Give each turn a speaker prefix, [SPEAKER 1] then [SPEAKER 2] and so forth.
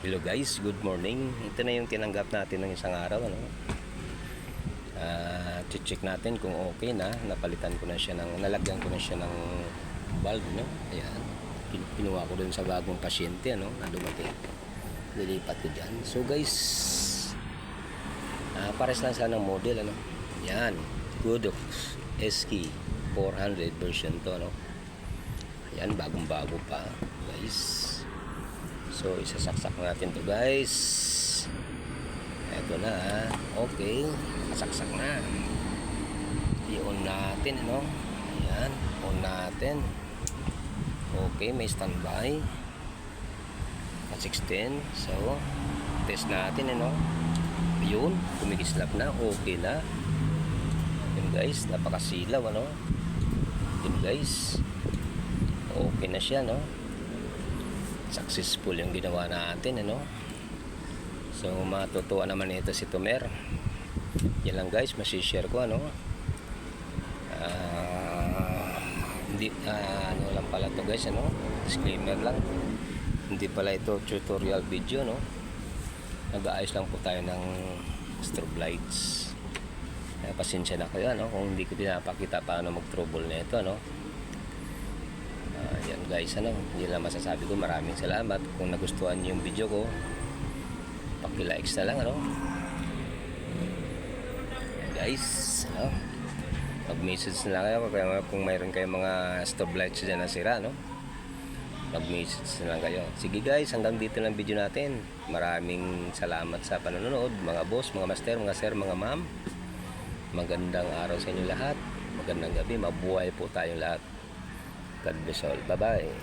[SPEAKER 1] Hello guys, good morning. Ito na yung tinanggap natin ng isang araw, ano. Check natin kung okay na. Napalitan ko na siya nalagyan ko na siya ng bulb, no. Ayan. Pinuha ko dun sa bagong pasyente, ano, na dumating. Nilipat ko diyan. So guys, pares lang sana ng model, ano. Ayan. Godox SK 400 version to, no. Ayan, bagong-bago pa, guys. So isasaksak natin to, guys. Eto na, okay, kasaksak na. I-on natin, ano. Ayan, on natin. Okay, may standby at 16. So test natin, ano. Yun, kumikislap na, okay na. Yun guys, napakasilaw, ano. Yun guys, okay na siya, no. Successful yung ginawa natin, ano. So matutuwa naman ito si Tomer. Yan lang guys, masishare ko, ano. Hindi ano lang pala to guys, ano. Disclaimer lang, hindi pala ito tutorial video, no. Nag-aayos lang po tayo ng strobe lights. Pasensya na kayo, ano, kung hindi ko pinapakita paano mag-trouble na ito, no. Yan guys, ano, hindi lang masasabi ko. Maraming salamat. Kung nagustuhan niyo yung video ko, paki-likes na lang, ano. Yan guys, ano, mag-message na lang kayo kung mayroon kayong mga strobe lights dyan na sira, no. Mag-message na lang kayo. Sige guys, hanggang dito lang video natin. Maraming salamat sa panonood, mga boss, mga master, mga sir, mga ma'am. Magandang araw sa inyo lahat. Magandang gabi. Mabuhay po tayong lahat. God bless all. Bye-bye.